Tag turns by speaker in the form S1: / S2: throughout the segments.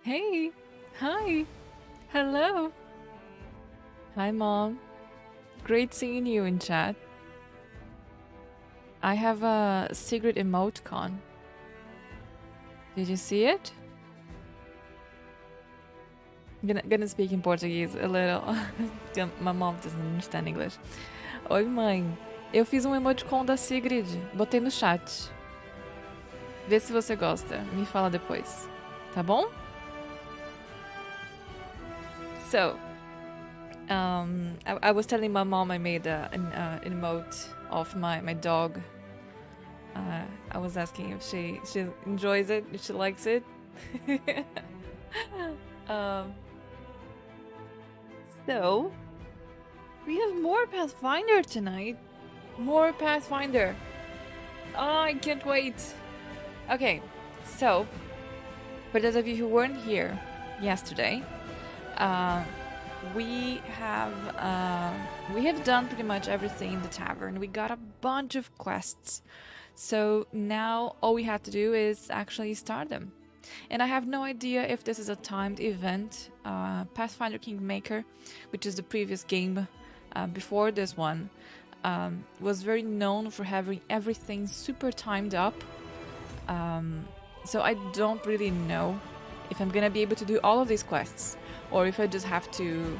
S1: Hey. Hi. Hello. Hi, Mom. Great seeing you in chat. I have a secret emoticon. Did you see it? Gonna speak in Portuguese a little. My mom doesn't understand English. Oi, mãe. Eu fiz um emoticon da Sigrid. Botei no chat. Vê se você gosta. Me fala depois. Tá bom? So, I was telling my mom I made an emote of my dog. I was asking if she enjoys it, if she likes it. um, so, we have more Pathfinder tonight. More Pathfinder. Oh, I can't wait. Okay, so, for those of you who weren't here yesterday, we have done pretty much everything in the tavern. We got a bunch of quests. So now all we have to do is actually start them. And I have no idea if this is a timed event. Pathfinder Kingmaker, which is the previous game before this one, was very known for having everything super timed up. So I don't really know if I'm gonna be able to do all of these quests, or if I just have to,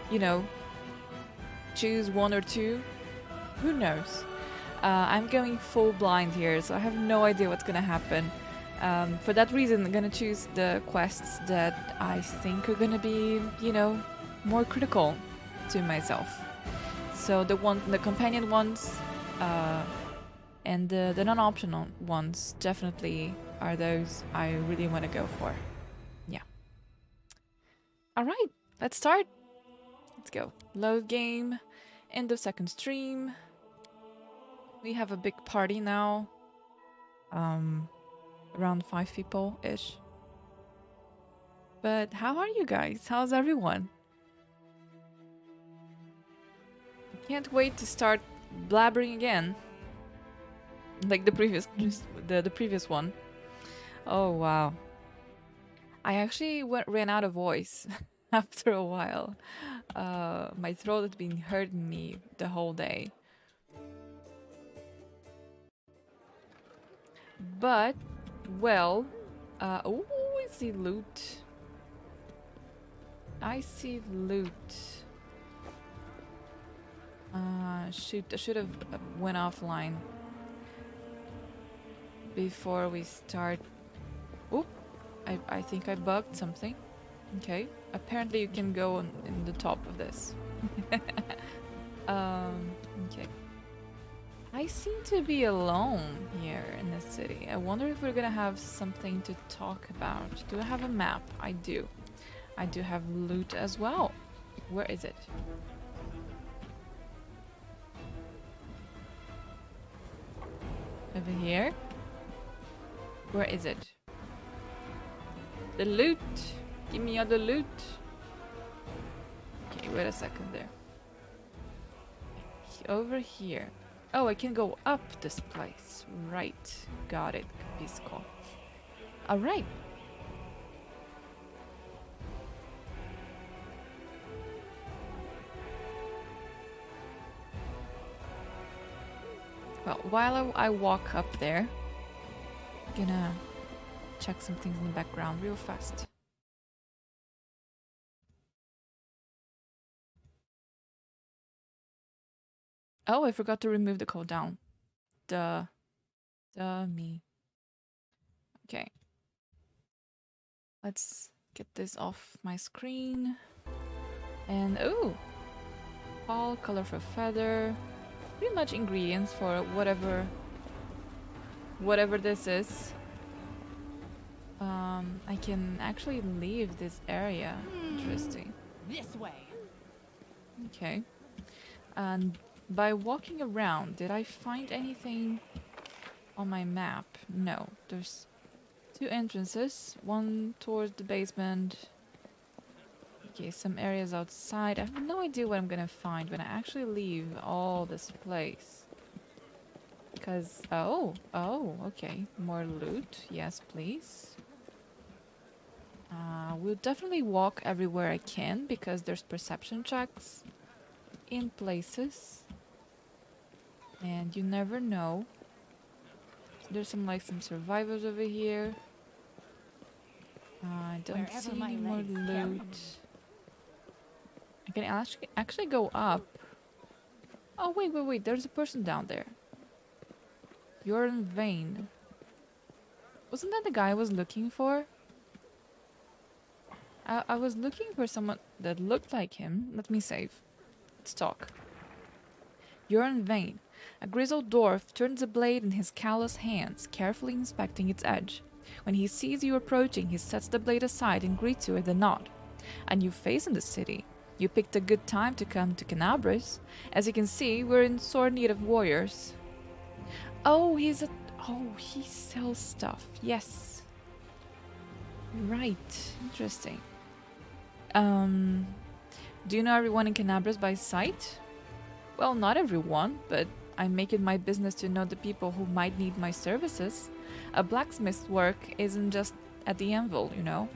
S1: you know, choose one or two. Who knows? I'm going full blind here, so I have no idea what's gonna happen. For that reason, I'm gonna choose the quests that I think are gonna be, more critical to myself. So the companion ones, and the non-optional ones definitely are those I really want to go for. Yeah. All right, let's start. Let's go. Load game. End of second stream. We have a big party now. Around 5 people-ish. But how are you guys? How's everyone? I can't wait to start blabbering again. Like the previous the previous one. Oh wow. I actually ran out of voice after a while. My throat had been hurting me the whole day. But, well, oh, I see loot. I see loot. Shoot, I should have went offline before we start. Oop, I think I bugged something. Okay, apparently you can go in the top of this. Okay. I seem to be alone here in the city. I wonder if we're gonna have something to talk about. Do I have a map? I do. I do have loot as well. Where is it? Over here? Where is it? The loot! Give me all the loot! Okay, wait a second there. Over here. Oh, I can go up this place. Right. Got it. Pisco. Alright. Well, while I walk up there, I'm gonna check some things in the background real fast. Oh, I forgot to remove the cooldown. Duh. Duh me. Okay. Let's get this off my screen. And oh! All colorful feather. Pretty much ingredients for whatever this is. I can actually leave this area. Interesting.
S2: This way.
S1: Okay. And by walking around, did I find anything on my map? No. There's 2 entrances. One towards the basement. Okay, some areas outside. I have no idea what I'm gonna find when I actually leave all this place. Because, oh, okay. More loot. Yes, please. to definitely walk everywhere I can because there's perception checks in places. And you never know. There's some survivors over here. I don't see any more loot. I can actually go up. Oh, wait. There's a person down there. You're in vain. Wasn't that the guy I was looking for? I was looking for someone that looked like him. Let me save. Let's talk. You're in vain. A grizzled dwarf turns a blade in his callous hands, carefully inspecting its edge. When he sees you approaching, he sets the blade aside and greets you with a nod. A new face in the city. You picked a good time to come to Canabris. As you can see, we're in sore need of warriors. Oh, he sells stuff. Yes. Right. Interesting. Do you know everyone in Canabris by sight? Well, not everyone, but I make it my business to know the people who might need my services. A blacksmith's work isn't just at the anvil, you know.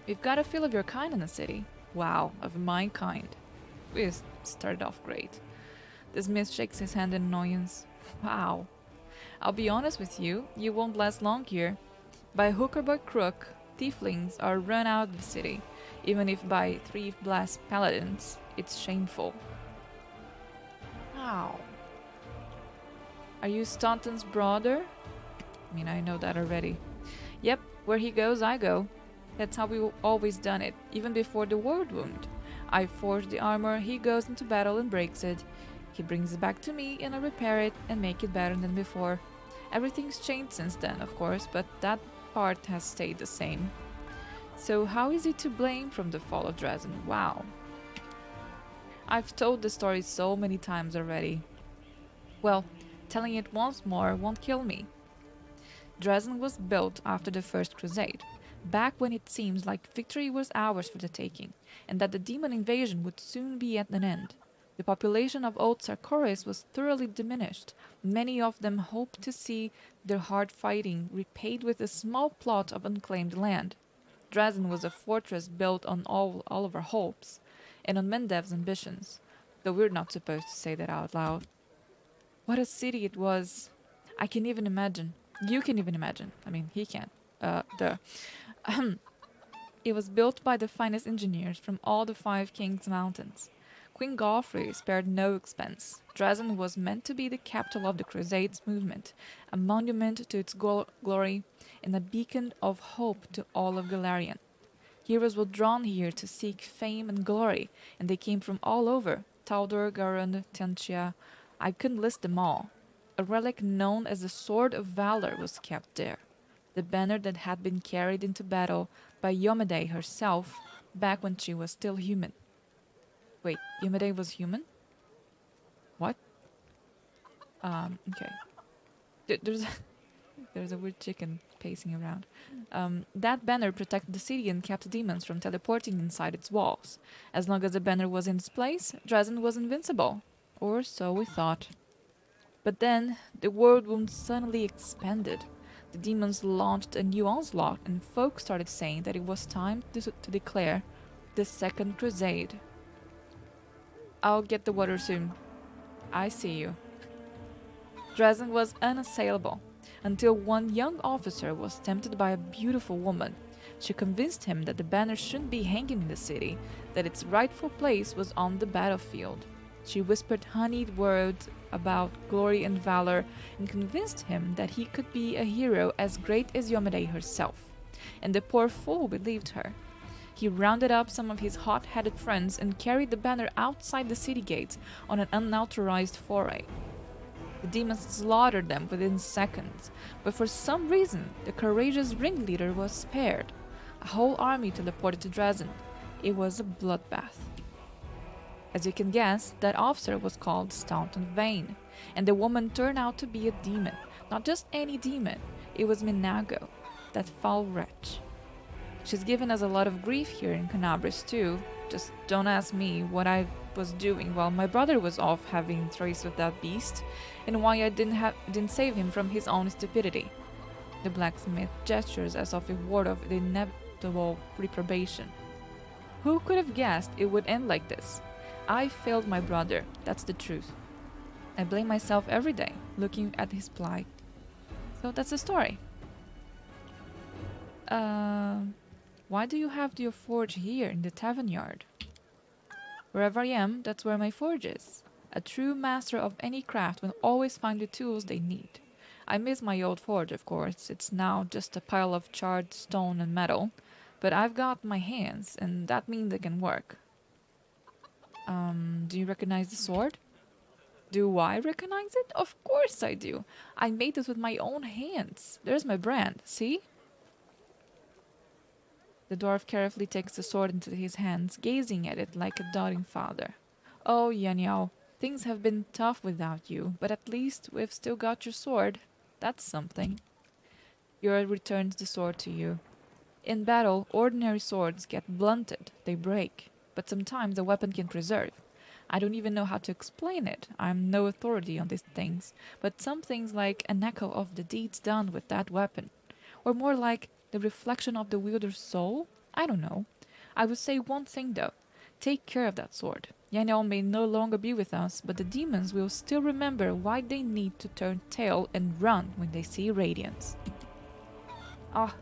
S1: We've got a feel of your kind in the city. Wow, of my kind. We started off great. The smith shakes his hand in annoyance. Wow. I'll be honest with you, you won't last long here. By hook or by crook, thieflings are run out of the city. Even if by three blast paladins, it's shameful. Wow. Are you Staunton's brother? I mean, I know that already. Yep, where he goes, I go. That's how we've always done it, even before the word wound. I forge the armor, he goes into battle and breaks it. He brings it back to me and I repair it and make it better than before. Everything's changed since then, of course, but that part has stayed the same. So how is he to blame from the fall of Dresden? Wow. I've told the story so many times already. Well, telling it once more won't kill me. Dresden was built after the First Crusade, back when it seems like victory was ours for the taking, and that the demon invasion would soon be at an end. The population of Old Sarkoris was thoroughly diminished. Many of them hoped to see their hard fighting repaid with a small plot of unclaimed land. Dresden was a fortress built on all of our hopes, and on Mendev's ambitions, though we're not supposed to say that out loud. What a city it was! I can even imagine. You can even imagine. I mean, he can. It was built by the finest engineers from all the Five Kings Mountains. Queen Godfrey spared no expense. Dresden was meant to be the capital of the Crusades movement, a monument to its glory and a beacon of hope to all of Galarian. Heroes were drawn here to seek fame and glory, and they came from all over. Taldor, Garund, Tentia. I couldn't list them all. A relic known as the Sword of Valor was kept there, the banner that had been carried into battle by Yomede herself back when she was still human. Wait, Yomede was human? What? Okay. There's a weird chicken pacing around. That banner protected the city and kept demons from teleporting inside its walls. As long as the banner was in its place, Dresden was invincible. Or so we thought. But then, the world wound suddenly expanded. The demons launched a new onslaught, and folk started saying that it was time to declare the Second Crusade. I'll get the water soon. I see you. Dresden was unassailable, until one young officer was tempted by a beautiful woman. She convinced him that the banner shouldn't be hanging in the city, that its rightful place was on the battlefield. She whispered honeyed words about glory and valor and convinced him that he could be a hero as great as Yomede herself. And the poor fool believed her. He rounded up some of his hot-headed friends and carried the banner outside the city gates on an unauthorized foray. The demons slaughtered them within seconds, but for some reason the courageous ringleader was spared. A whole army teleported to Dresden. It was a bloodbath. As you can guess, that officer was called Staunton Vane, and the woman turned out to be a demon. Not just any demon, it was Minago, that foul wretch. She's given us a lot of grief here in Canabris too. Just don't ask me what I was doing while my brother was off having thrace with that beast, and why I didn't save him from his own stupidity. The blacksmith gestures as if it ward off the unacceptable reprobation. Who could have guessed it would end like this? I failed my brother, that's the truth. I blame myself every day, looking at his plight. So that's the story. Why do you have your forge here in the tavern yard? Wherever I am, that's where my forge is. A true master of any craft will always find the tools they need. I miss my old forge, of course. It's now just a pile of charred stone and metal. But I've got my hands, and that means they can work. Do you recognize the sword? Do I recognize it? Of course I do. I made this with my own hands. There's my brand, see? The dwarf carefully takes the sword into his hands, gazing at it like a doting father. Oh, Yanyao, things have been tough without you, but at least we've still got your sword. That's something. Yura returns the sword to you. In battle, ordinary swords get blunted, they break, but sometimes a weapon can preserve. I don't even know how to explain it. I'm no authority on these things, but some things like an echo of the deeds done with that weapon, or more like the reflection of the wielder's soul? I don't know. I would say one thing though. Take care of that sword. Yanel may no longer be with us, but the demons will still remember why they need to turn tail and run when they see radiance. Ah,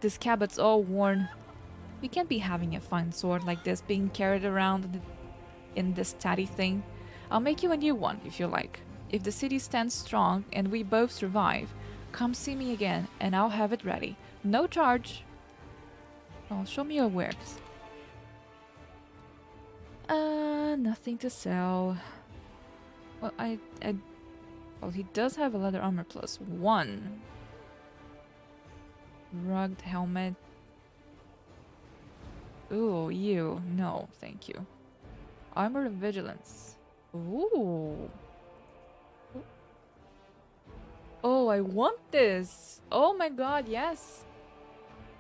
S1: this cabot's all worn. We can't be having a fine sword like this being carried around in this tatty thing. I'll make you a new one if you like. If the city stands strong and we both survive, come see me again and I'll have it ready. No charge. Oh, show me your wares. Nothing to sell. Well, well, he does have a leather armor +1. Rugged helmet. Ooh, you. No, thank you. Armor of vigilance. Ooh. Oh, I want this. Oh my god, yes.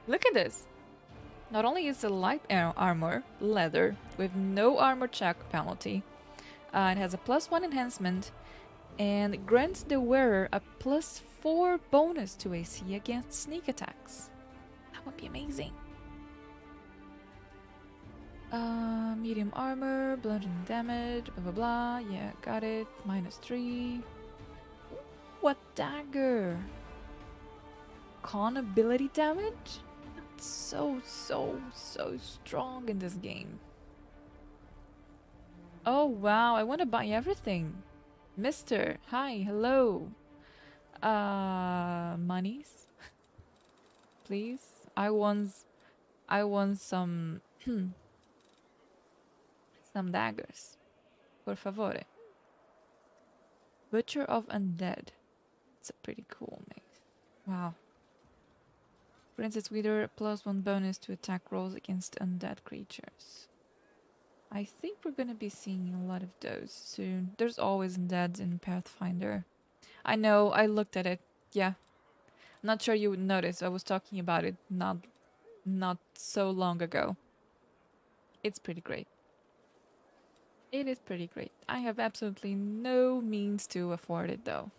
S1: Look at this. Not only is it light armor, leather, with no armor check penalty, it has a +1 enhancement and grants the wearer a +4 bonus to AC against sneak attacks. That would be amazing. Medium armor, bludgeoning damage, blah blah blah. Yeah, got it. -3. What dagger? Con ability damage? So strong in this game. Oh wow, I want to buy everything. Mister, hi, hello. Monies? Please? I want some some daggers. Por favore. Butcher of Undead. It's a pretty cool mate. Wow. Grants its leader +1 bonus to attack rolls against undead creatures. I think we're gonna be seeing a lot of those soon. There's always undeads in Pathfinder. I know, I looked at it. Yeah. Not sure you would notice. I was talking about it not so long ago. It's pretty great. It is pretty great. I have absolutely no means to afford it though.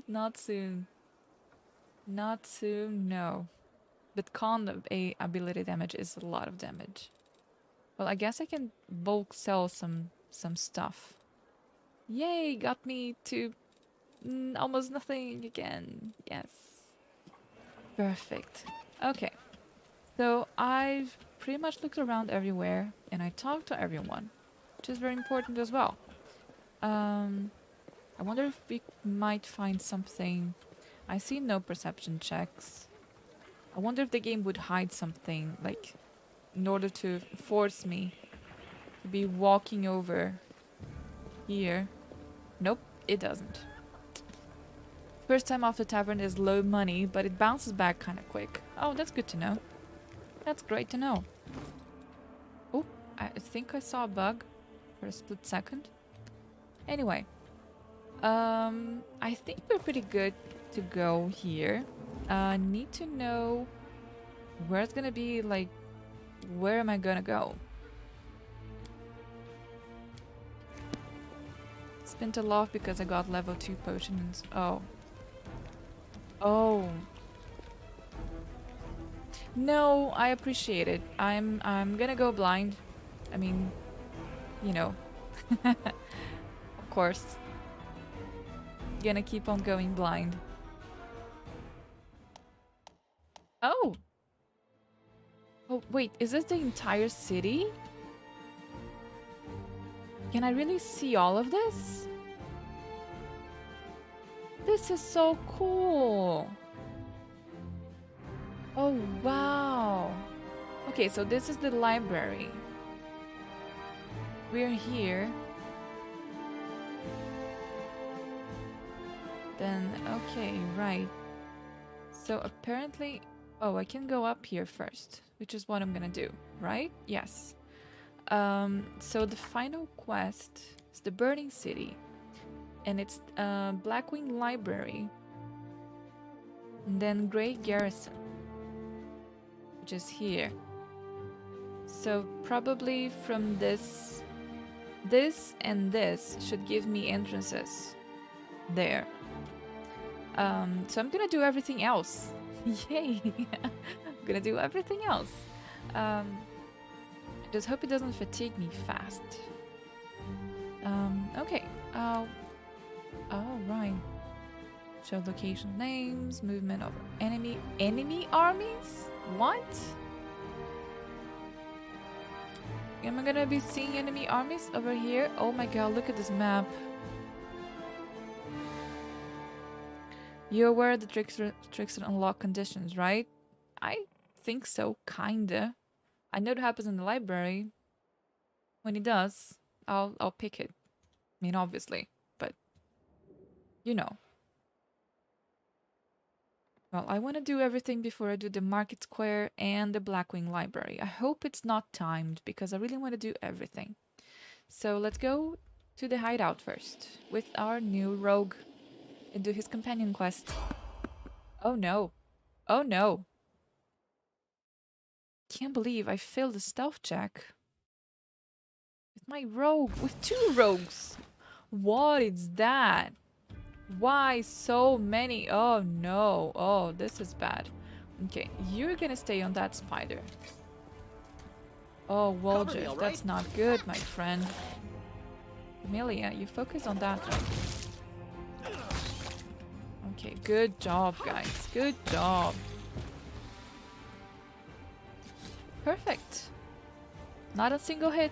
S1: Not soon. Not soon, no. But con ability damage is a lot of damage. Well, I guess I can bulk sell some stuff. Yay, got me to almost nothing again. Yes. Perfect. Okay. So I've pretty much looked around everywhere and I talked to everyone, which is very important as well. I wonder if we might find something. I see no perception checks. I wonder if the game would hide something, like, in order to force me to be walking over here. Nope, it doesn't. First time off the tavern is low money, but it bounces back kind of quick. Oh, that's good to know. That's great to know. Oh, I think I saw a bug for a split second. Anyway, I think we're pretty good to go here. Need to know where it's gonna be, like, where am I gonna go? Spent a lot because I got level 2 potions. Oh. Oh. No, I appreciate it. I'm gonna go blind. I mean, you know, of course. Gonna keep on going blind. Oh! Oh, wait, is this the entire city? Can I really see all of this? This is so cool! Oh, wow! Okay, so this is the library. We're here. Then, okay, right. So apparently... Oh, I can go up here first, which is what I'm gonna do, right? Yes. So the final quest is the Burning City. And it's Blackwing Library. And then Grey Garrison, which is here. So probably from this and this should give me entrances there. So I'm gonna do everything else. Yay! I'm gonna do everything else. I just hope it doesn't fatigue me fast. Okay. Oh, right. Show location names, movement over enemy armies? What? Am I gonna be seeing enemy armies over here? Oh my god, look at this map. You're aware of the Trickster unlock conditions, right? I think so, kinda. I know it happens in the library. When it does, I'll pick it. I mean, obviously, but you know. Well, I want to do everything before I do the Market Square and the Blackwing Library. I hope it's not timed because I really want to do everything. So let's go to the hideout first with our new rogue and do his companion quest. Oh no. Oh no. Can't believe I failed the stealth check. With my rogue. With two rogues. What is that? Why so many? Oh no. Oh, this is bad. Okay, you're gonna stay on that spider. Oh, Woljif, right? That's not good, my friend. Amelia, you focus on that one. Okay, good job, guys. Good job. Perfect. Not a single hit.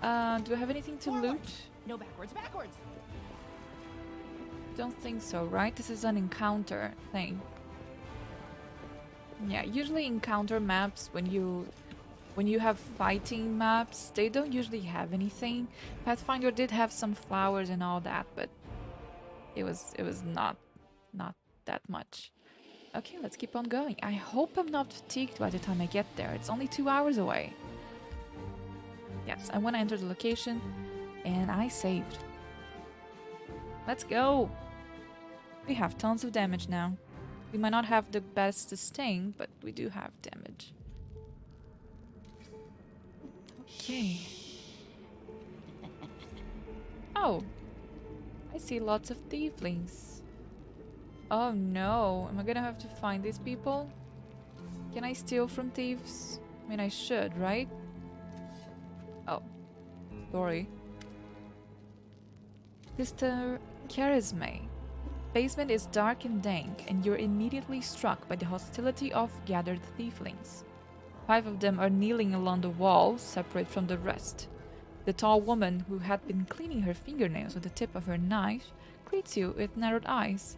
S1: Do I have anything to loot?
S2: No, backwards.
S1: Don't think so, right? This is an encounter thing. Yeah, usually encounter maps when you have fighting maps, they don't usually have anything. Pathfinder did have some flowers and all that, but it was not that much. Okay, let's keep on going. I hope I'm not fatigued by the time I get there. It's only 2 hours away. Yes, I want to enter the location, and I saved. Let's go! We have tons of damage now. We might not have the best sustain, but we do have damage. Okay. Oh! I see lots of thieflings. Oh no, am I gonna have to find these people? Can I steal from thieves? I mean, I should, right? Oh. Sorry. Sister Charisma. Basement is dark and dank, and you're immediately struck by the hostility of gathered thieflings. 5 of them are kneeling along the wall, separate from the rest. The tall woman, who had been cleaning her fingernails with the tip of her knife, greets you with narrowed eyes.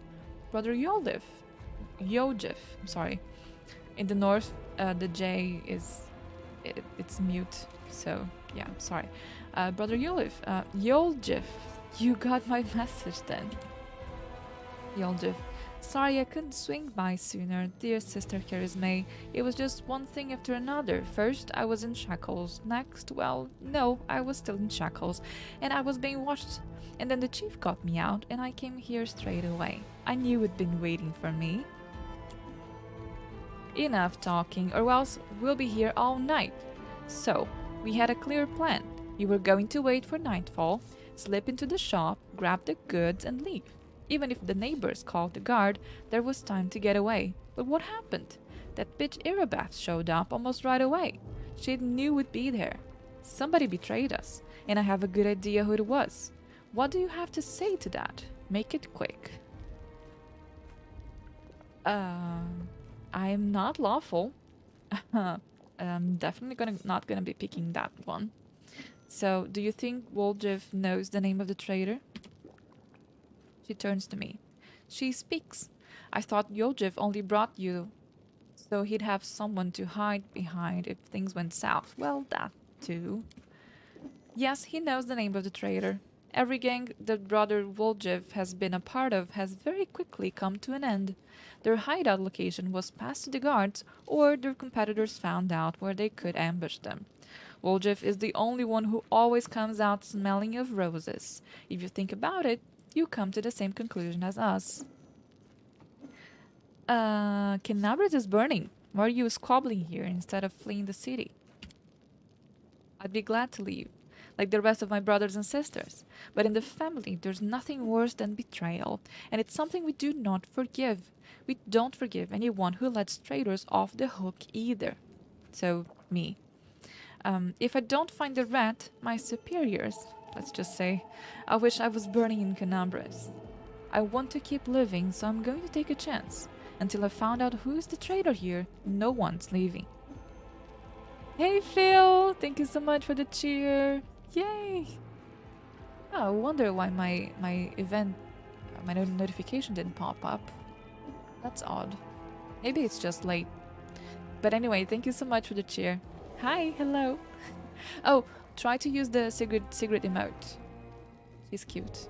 S1: Brother Yojif. I'm sorry. In the north, the J is... it's mute, so yeah, sorry. Brother Yojif, you got my message then. Yojif, sorry I couldn't swing by sooner, dear Sister Charisma. It was just one thing after another. First, I was in shackles. Next, well, no, I was still in shackles, and I was being watched. And then the chief got me out, and I came here straight away. I knew it'd been waiting for me. Enough talking, or else we'll be here all night. So, we had a clear plan. We were going to wait for nightfall, slip into the shop, grab the goods, and leave. Even if the neighbors called the guard, there was time to get away. But what happened? That bitch Irabath showed up almost right away. She knew we'd be there. Somebody betrayed us, and I have a good idea who it was. What do you have to say to that? Make it quick. I am not lawful. I'm definitely not gonna be picking that one. So, do you think Woljif knows the name of the traitor? She turns to me. She speaks. I thought Yoljif only brought you so he'd have someone to hide behind if things went south. Well, that too. Yes, he knows the name of the traitor. Every gang that Brother Woljif has been a part of has very quickly come to an end. Their hideout location was passed to the guards, or their competitors found out where they could ambush them. Woljif is the only one who always comes out smelling of roses. If you think about it, you come to the same conclusion as us. Kenabrit is burning. Why are you squabbling here instead of fleeing the city? I'd be glad to leave, like the rest of my brothers and sisters. But in the family, there's nothing worse than betrayal, and it's something we do not forgive. We don't forgive anyone who lets traitors off the hook either. So, me. If I don't find the rat, my superiors, let's just say, I wish I was burning in Canabres. I want to keep living, so I'm going to take a chance. Until I found out who is the traitor here, no one's leaving. Hey Phil! Thank you so much for the cheer! Yay! Oh, I wonder why my event, my notification didn't pop up. That's odd. Maybe it's just late. But anyway, thank you so much for the cheer. Hi, hello. Oh, try to use the Sigrid emote. She's cute.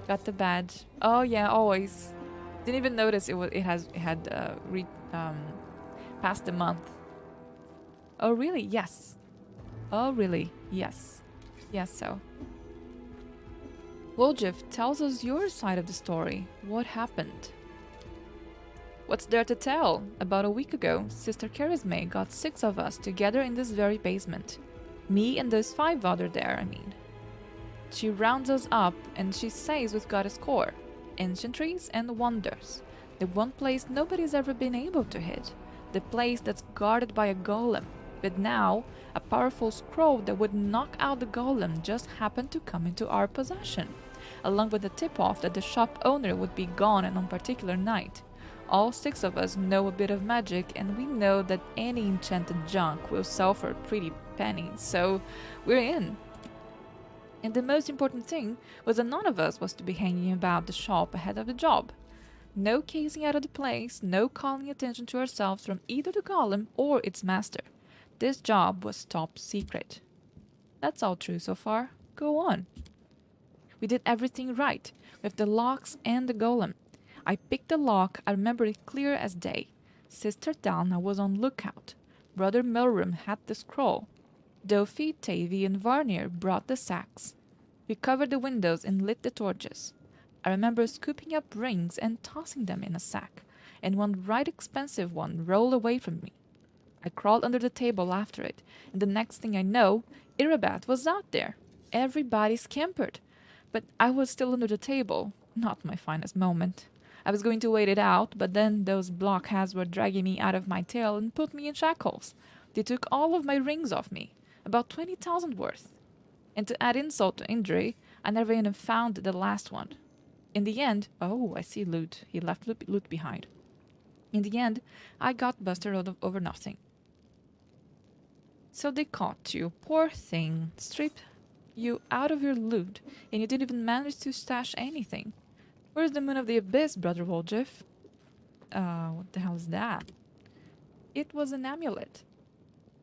S1: Got the badge. Oh yeah, always. Didn't even notice it had passed the month. Oh really? Yes. Oh really? Yes. Yes, so. Woljif tells us your side of the story. What happened? What's there to tell? About a week ago, Sister Charisme got 6 of us together in this very basement. Me and those 5 other there, I mean. She rounds us up and she says we've got a score. Enchantries and wonders. The one place nobody's ever been able to hit. The place that's guarded by a golem. But now, a powerful scroll that would knock out the golem just happened to come into our possession. Along with the tip-off that the shop owner would be gone on a particular night. All 6 of us know a bit of magic, and we know that any enchanted junk will sell for a pretty penny, so we're in. And the most important thing was that none of us was to be hanging about the shop ahead of the job. No casing out of the place, no calling attention to ourselves from either the golem or its master. This job was top secret. That's all true so far. Go on. We did everything right, with the locks and the golem. I picked the lock, I remember it clear as day. Sister Dalna was on lookout. Brother Melrum had the scroll. Dofi, Tavy, and Varnir brought the sacks. We covered the windows and lit the torches. I remember scooping up rings and tossing them in a sack, and one right expensive one rolled away from me. I crawled under the table after it, and the next thing I know, Irabath was out there. Everybody scampered. But I was still under the table. Not my finest moment. I was going to wait it out, but then those blockheads were dragging me out of my tail and put me in shackles. They took all of my rings off me, about 20,000 worth. And to add insult to injury, I never even found the last one. In the end, oh, I see loot. He left loot behind. In the end, I got busted over nothing. So they caught you, poor thing, stripped you out of your loot, and you didn't even manage to stash anything. Where's the moon of the abyss, Brother Woljif? What the hell is that? It was an amulet.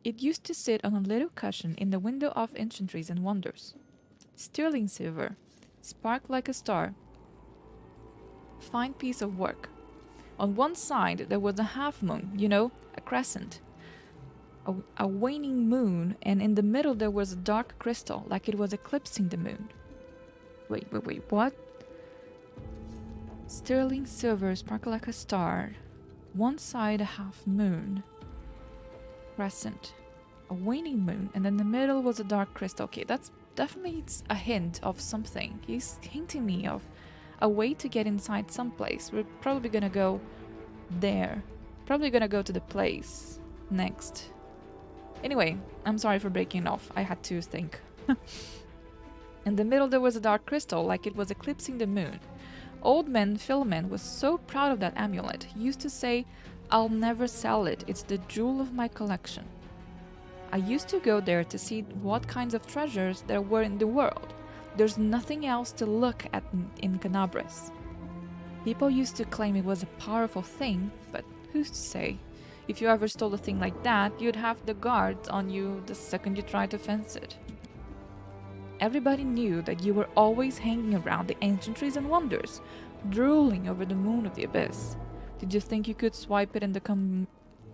S1: It used to sit on a little cushion in the window of Enchantries and Wonders. Sterling silver, sparked like a star. Fine piece of work. On one side there was a half moon, you know, a crescent. A waning moon, and in the middle there was a dark crystal, like it was eclipsing the moon. Wait, what? Sterling silver, sparkle like a star. One side a half moon. Crescent. A waning moon, and in the middle was a dark crystal. Okay, that's definitely a hint of something. He's hinting me of a way to get inside someplace. We're probably gonna go there. Probably gonna go to the place next. Anyway, I'm sorry for breaking it off. I had to think. In the middle there was a dark crystal, like it was eclipsing the moon. Old man Philemon was so proud of that amulet. He used to say, "I'll never sell it. It's the jewel of my collection." I used to go there to see what kinds of treasures there were in the world. There's nothing else to look at in Canabris. People used to claim it was a powerful thing, but who's to say? If you ever stole a thing like that, you'd have the guards on you the second you tried to fence it. Everybody knew that you were always hanging around the ancient trees and wonders, drooling over the moon of the abyss. Did you think you could swipe it in the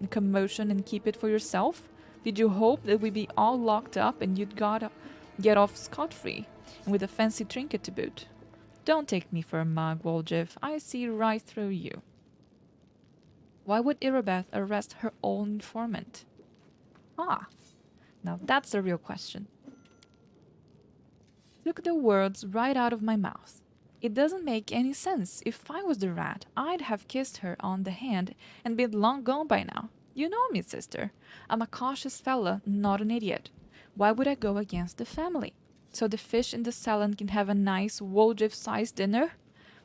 S1: commotion and keep it for yourself? Did you hope that we'd be all locked up and you'd get off scot-free, and with a fancy trinket to boot? Don't take me for a mug, Woljif. I see right through you. Why would Irabeth arrest her own informant? Ah, now that's the real question. Took the words right out of my mouth. It doesn't make any sense. If I was the rat, I'd have kissed her on the hand and been long gone by now. You know me, sister. I'm a cautious fella, not an idiot. Why would I go against the family? So the fish in the salon can have a nice Woljif-sized dinner?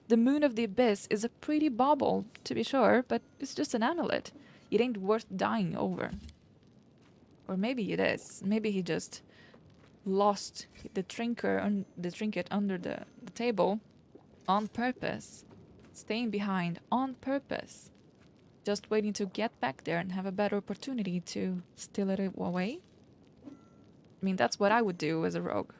S1: The moon of the abyss is a pretty bauble, to be sure, but it's just an amulet. It ain't worth dying over. Or maybe it is. Maybe he just lost the trinket under the table on purpose. Staying behind on purpose. Just waiting to get back there and have a better opportunity to steal it away. I mean, that's what I would do as a rogue.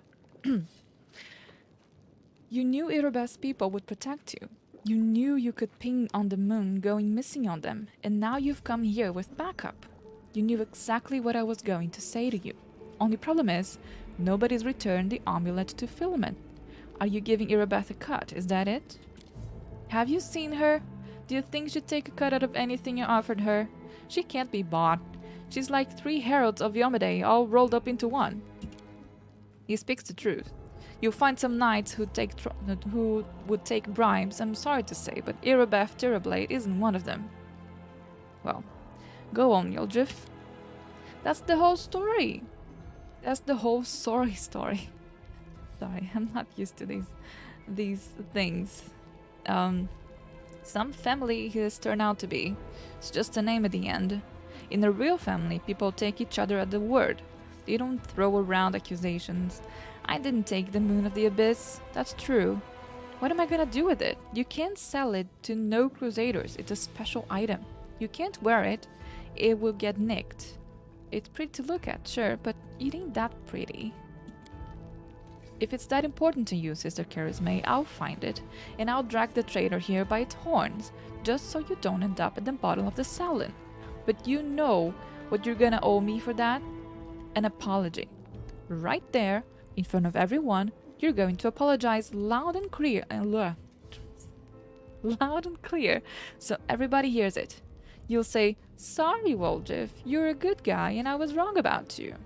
S1: You knew Irabeth's people would protect you. You knew you could ping on the moon going missing on them, and now you've come here with backup. You knew exactly what I was going to say to you. Only problem is, nobody's returned the amulet to Philemon. Are you giving Irabeth a cut? Is that it? Have you seen her? Do you think she'd take a cut out of anything you offered her? She can't be bought. She's like 3 heralds of Yomade all rolled up into one. He speaks the truth. You'll find some knights who would take bribes, I'm sorry to say, but Irabeth Terrorblade isn't one of them. Well, go on, Yoljif. That's the whole story. That's the whole story. Sorry, I'm not used to these things. Some family he has turned out to be. It's just a name at the end. In a real family, people take each other at the word. They don't throw around accusations. I didn't take the moon of the abyss. That's true. What am I gonna do with it? You can't sell it to no crusaders. It's a special item. You can't wear it. It will get nicked. It's pretty to look at, sure, but it ain't that pretty. If it's that important to you, Sister Charisme, I'll find it, and I'll drag the traitor here by its horns, just so you don't end up at the bottom of the salon. But you know what you're gonna owe me for that? An apology. Right there, in front of everyone, you're going to apologize loud and clear, so everybody hears it. You'll say, "Sorry, Woljif, you're a good guy and I was wrong about you."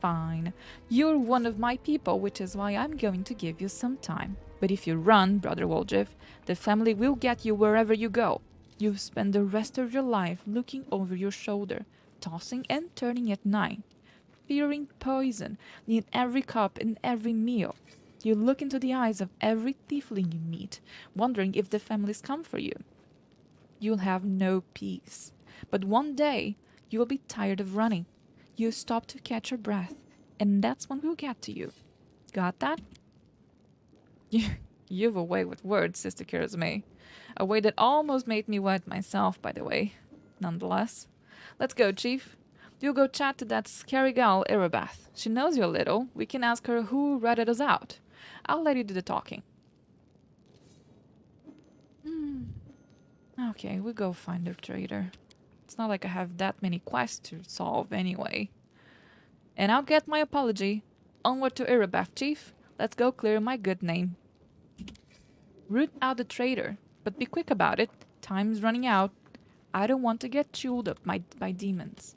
S1: Fine. You're one of my people, which is why I'm going to give you some time. But if you run, Brother Woljif, the family will get you wherever you go. You spend the rest of your life looking over your shoulder, tossing and turning at night, fearing poison in every cup and every meal. You look into the eyes of every tiefling you meet, wondering if the families come for you. You'll have no peace. But one day, you'll be tired of running. You stop to catch your breath, and that's when we'll get to you. Got that? You've a way with words, Sister Charisme. A way that almost made me wet myself, by the way. Nonetheless. Let's go, Chief. You'll go chat to that scary gal, Irabeth. She knows you a little. We can ask her who ratted us out. I'll let you do the talking. Okay, we'll go find the traitor. It's not like I have that many quests to solve anyway. And I'll get my apology. Onward to Irabeth, Chief. Let's go clear my good name. Root out the traitor, but be quick about it. Time's running out. I don't want to get chewed up by demons.